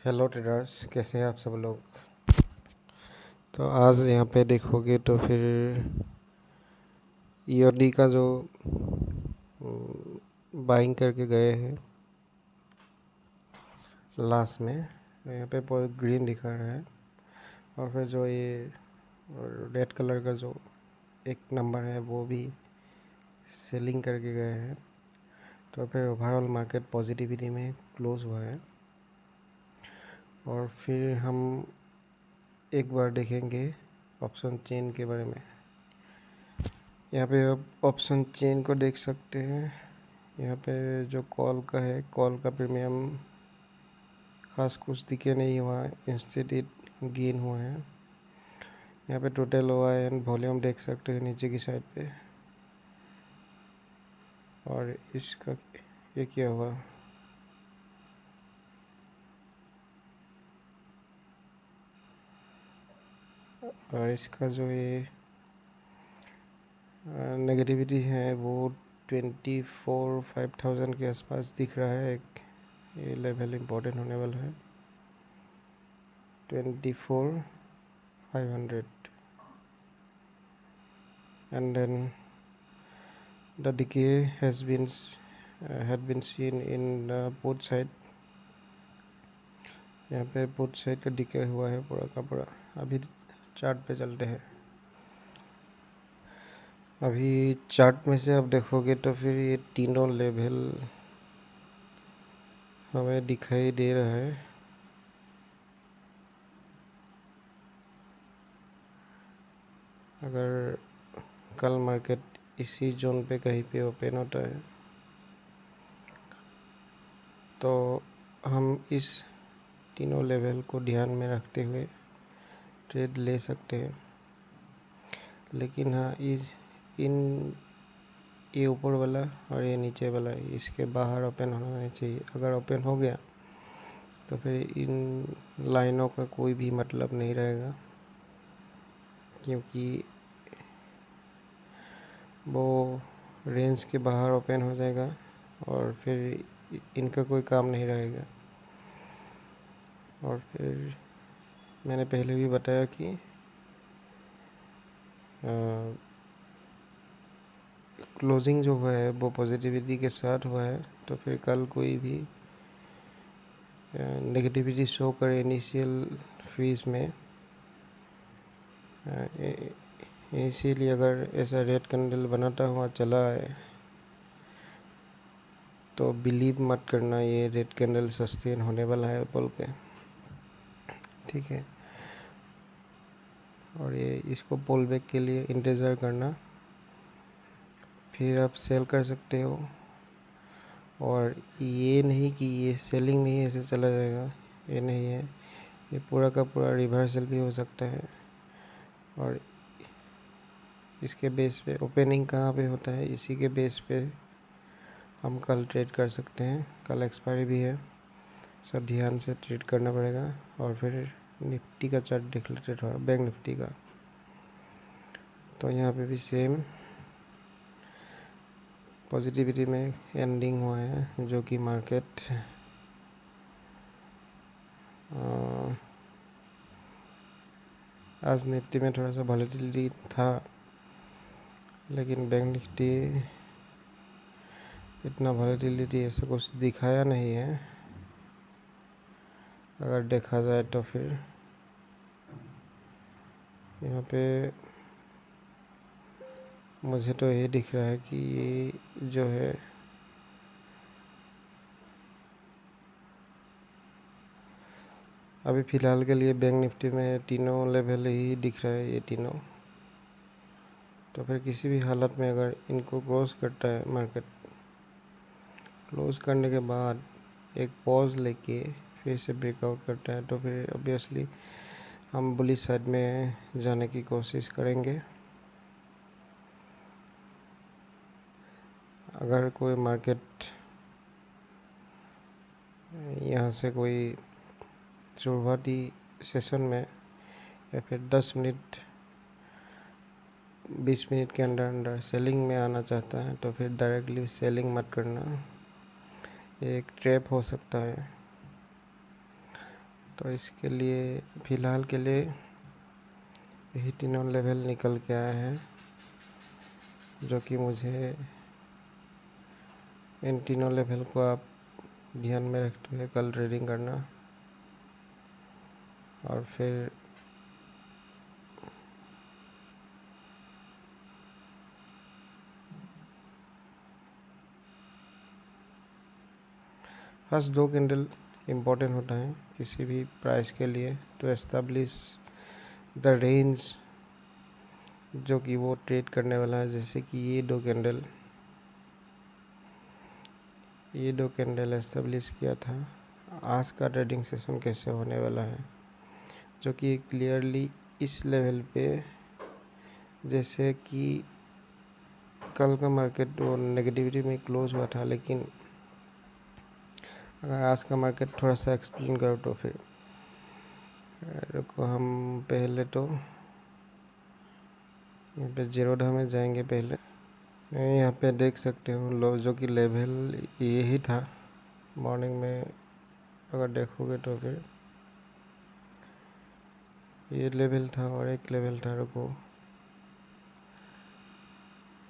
Hello traders, कैसे हैं आप सब लोग। तो आज यहाँ पे देखोगे तो फिर ईओडी का जो बाइंग करके गए हैं लास्ट में, तो यहाँ पे पूरा ग्रीन दिखा रहा है। और फिर जो ये रेड कलर का जो एक नंबर है वो भी सेलिंग करके गए हैं। तो फिर ओवरऑल मार्केट पॉजिटिविटी में क्लोज हुआ है। और फिर हम एक बार देखेंगे ऑप्शन चेन के बारे में। यहाँ पे आप ऑप्शन चेन को देख सकते हैं। यहाँ पे जो कॉल का है, कॉल का प्रीमियम खास कुछ दिखे नहीं हुआ है, इंस्टेड गेन हुआ है। यहाँ पे टोटल हुआ है एंड वॉल्यूम देख सकते हैं नीचे की साइड पे। और इसका ये क्या हुआ, और इसका जो ये नेगेटिविटी है वो 24,500 के आसपास दिख रहा है। एक ये लेवल इम्पोर्टेंट होने वाला है, 24,500। And then the decay had been seen in both side। यहाँ पे both side का decay हुआ है पूरा का पूरा। अभी चार्ट पे चलते हैं। अभी चार्ट में से आप देखोगे तो फिर ये तीनों लेवल हमें दिखाई दे रहा है। अगर कल मार्केट इसी जोन पे कहीं पे ओपन होता है तो हम इस तीनों लेवल को ध्यान में रखते हुए ट्रेड ले सकते हैं। लेकिन हाँ, ये ऊपर वाला और ये नीचे वाला इसके बाहर ओपन होना नहीं चाहिए। अगर ओपन हो गया तो फिर इन लाइनों का कोई भी मतलब नहीं रहेगा, क्योंकि वो रेंज के बाहर ओपन हो जाएगा और फिर इनका कोई काम नहीं रहेगा। और फिर मैंने पहले भी बताया कि क्लोजिंग जो हुआ है वो पॉजिटिविटी के साथ हुआ है। तो फिर कल कोई भी नेगेटिविटी शो करे इनिशियल फेज में, इसीलिए अगर ऐसा रेड कैंडल बनाता हुआ चला है तो बिलीव मत करना ये रेड कैंडल सस्टेन होने वाला है बोल के, ठीक है। और ये इसको पुल बैक के लिए इंतज़ार करना, फिर आप सेल कर सकते हो। और ये नहीं कि ये सेलिंग में ही ऐसे चला जाएगा, ये नहीं है। ये पूरा का पूरा रिवर्सल भी हो सकता है। और इसके बेस पे ओपनिंग कहाँ पे होता है, इसी के बेस पे हम कल ट्रेड कर सकते हैं। कल एक्सपायरी भी है, सब ध्यान से ट्रेड करना पड़ेगा। और फिर निफ्टी का चार्ट देख लेते थोड़ा, बैंक निफ्टी का। तो यहाँ पे भी सेम पॉजिटिविटी में एंडिंग हुआ है, जो कि मार्केट आज निफ्टी में थोड़ा सा वॉलेटिलिटी था, लेकिन बैंक निफ्टी इतना वॉलेटिलिटी ऐसा कुछ दिखाया नहीं है। अगर देखा जाए तो फिर यहाँ पे मुझे तो ये दिख रहा है कि ये जो है अभी फ़िलहाल के लिए बैंक निफ्टी में तीनों लेवल ही दिख रहा है, ये तीनों। तो फिर किसी भी हालत में अगर इनको क्रॉस करता है मार्केट, क्लोज करने के बाद एक पॉज लेके फिर से ब्रेकआउट करता है, तो फिर ऑब्वियसली हम बुलिश साइड में जाने की कोशिश करेंगे। अगर कोई मार्केट यहाँ से कोई शुरुआती सेशन में या फिर 10 मिनट 20 मिनट के अंदर अंदर सेलिंग में आना चाहता है तो फिर डायरेक्टली सेलिंग मत करना, एक ट्रैप हो सकता है। तो इसके लिए फ़िलहाल के लिए यही तीनों लेवल निकल के आए हैं, जो कि मुझे इन तीनों लेवल को आप ध्यान में रखते हुए कल ट्रेडिंग करना। और फिर फर्स्ट 2 कैंडल इम्पोर्टेंट होता है किसी भी प्राइस के लिए, तो एस्टेब्लिश द रेंज जो कि वो ट्रेड करने वाला है। जैसे कि ये दो कैंडल एस्टेब्लिश किया था। आज का ट्रेडिंग सेशन कैसे होने वाला है, जो कि क्लियरली इस लेवल पे, जैसे कि कल का मार्केट वो नेगेटिविटी में क्लोज हुआ था, लेकिन अगर आज का मार्केट थोड़ा सा एक्सप्लेन करो तो फिर रुको, हम पहले तो यहाँ पे जीरोधा में जाएंगे। पहले यहाँ पे देख सकते हो लो, जो कि लेवल यही था मॉर्निंग में। अगर देखोगे तो फिर ये लेवल था और एक लेवल था, रुको,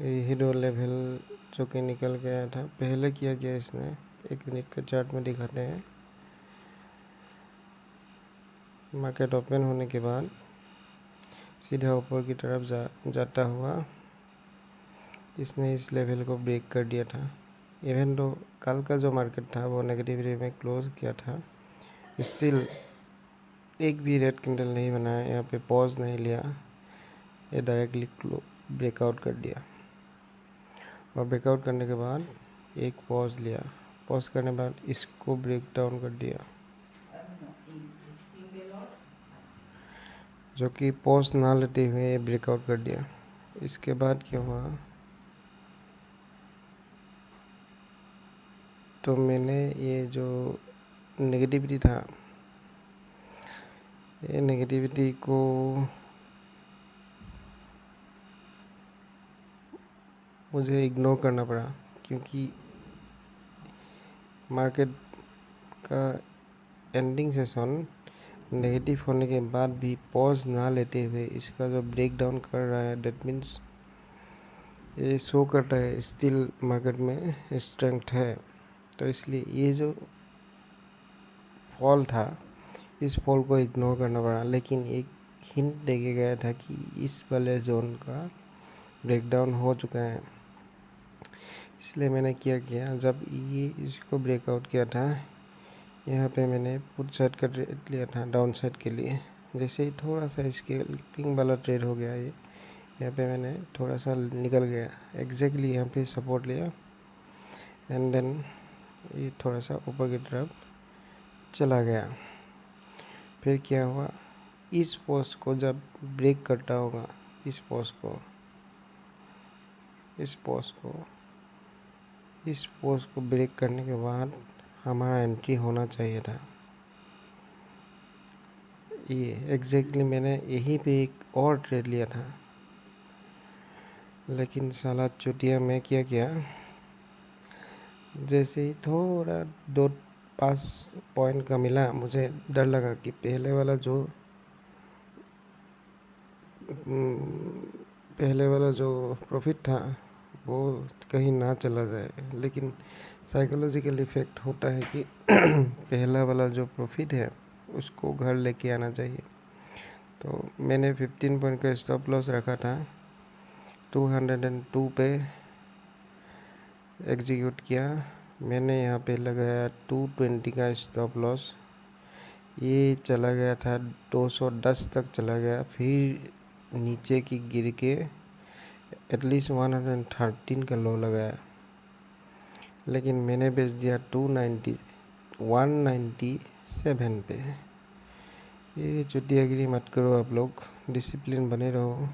यही 2 लेवल जो कि निकल गया था। पहले किया गया इसने, 1 मिनट के चार्ट में दिखाते हैं। मार्केट ओपन होने के बाद सीधा ऊपर की तरफ जाता हुआ इसने इस लेवल को ब्रेक कर दिया था। इवन तो कल का जो मार्केट था वो नेगेटिव में क्लोज किया था, स्टिल एक भी रेड कैंडल नहीं बनाया, यहाँ पे पॉज नहीं लिया, ये डायरेक्टली ब्रेकआउट कर दिया। और ब्रेकआउट करने के बाद एक पॉज लिया, पॉज करने के बाद इसको ब्रेक डाउन कर दिया, जो कि पॉज ना लेते हुए ब्रेकआउट कर दिया। इसके बाद क्या हुआ, तो मैंने ये जो नेगेटिविटी था, ये नेगेटिविटी को मुझे इग्नोर करना पड़ा, क्योंकि मार्केट का एंडिंग सेशन नेगेटिव होने के बाद भी पॉज ना लेते हुए इसका जो ब्रेक डाउन कर रहा है, दैट मीन्स ये शो करता है स्टिल मार्केट में स्ट्रेंथ है। तो इसलिए ये जो फॉल था, इस फॉल को इग्नोर करना पड़ा। लेकिन एक हिंट देके गया था कि इस वाले जोन का ब्रेकडाउन हो चुका है, इसलिए मैंने क्या किया, जब ये इसको ब्रेकआउट किया था, यहाँ पे मैंने पुट साइड का ट्रेड लिया था डाउन साइड के लिए। जैसे ही थोड़ा सा स्केलिंग वाला ट्रेड हो गया, ये यहाँ पे मैंने थोड़ा सा निकल गया, एग्जैक्टली यहाँ पे सपोर्ट लिया एंड देन ये थोड़ा सा ऊपर की तरफ चला गया। फिर क्या हुआ, इस पोस्ट को जब ब्रेक करता होगा, इस पोस्ट को ब्रेक करने के बाद हमारा एंट्री होना चाहिए था। ये एग्जैक्टली मैंने यहीं पे एक और ट्रेड लिया था, लेकिन साला चुटिया में क्या किया, जैसे ही थोड़ा 2-5 पॉइंट का मिला, मुझे डर लगा कि पहले वाला जो प्रॉफिट था वो कहीं ना चला जाए। लेकिन साइकोलॉजिकल इफ़ेक्ट होता है कि पहला वाला जो प्रॉफिट है उसको घर लेके आना चाहिए। तो मैंने 15 पॉइंट का स्टॉप लॉस रखा था, 202 पे एग्जीक्यूट किया। मैंने यहाँ पे लगाया 220 का स्टॉप लॉस, ये चला गया था 210 तक चला गया, फिर नीचे की गिर के एटलीस्ट 113 का लो लगाया, लेकिन मैंने बेच दिया 197 पे। ये चुतियागिरी मत करो आप लोग, डिसिप्लिन बने रहो।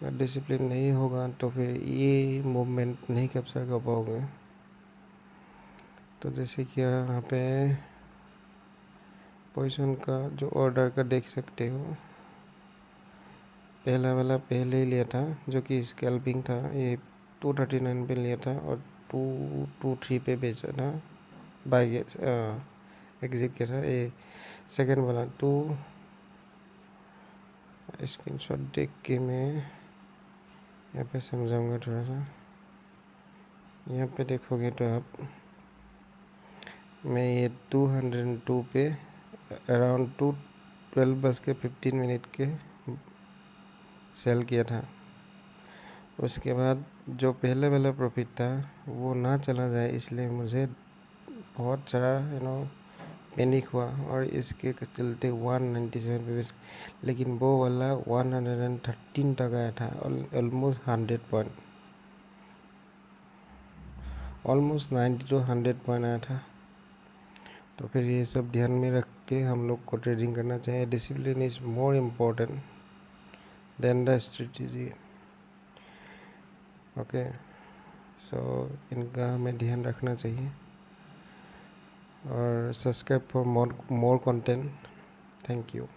अगर डिसिप्लिन नहीं होगा तो फिर ये मूवमेंट नहीं कैप्चर कर पाओगे। तो जैसे कि यहाँ पे पोजीशन का जो ऑर्डर का देख सकते हो, पहला वाला पहले ही लिया था जो कि स्कैल्पिंग था, ये 239 पे लिया था और 223 पे बेचा था बाय एग्जिट किया था, ये सेकेंड वाला। तो स्क्रीनशॉट देख के मैं यहाँ पे समझाऊंगा थोड़ा सा। यहाँ पे देखोगे तो आप, मैं ये 202 पे अराउंड 12:15 के सेल किया था। उसके बाद जो पहले वाला प्रॉफिट था वो ना चला जाए, इसलिए मुझे बहुत सारा पैनिक हुआ और इसके चलते 197 पे बेच, लेकिन वो वाला 113 तक आया था, almost 100 point, almost 90 to 100 point आया था। तो फिर ये सब ध्यान में रख के हम लोग को ट्रेडिंग करना चाहिए। Discipline is more important than the strategy. Okay, so इनका हमें ध्यान रखना चाहिए। और subscribe for more content. Thank you.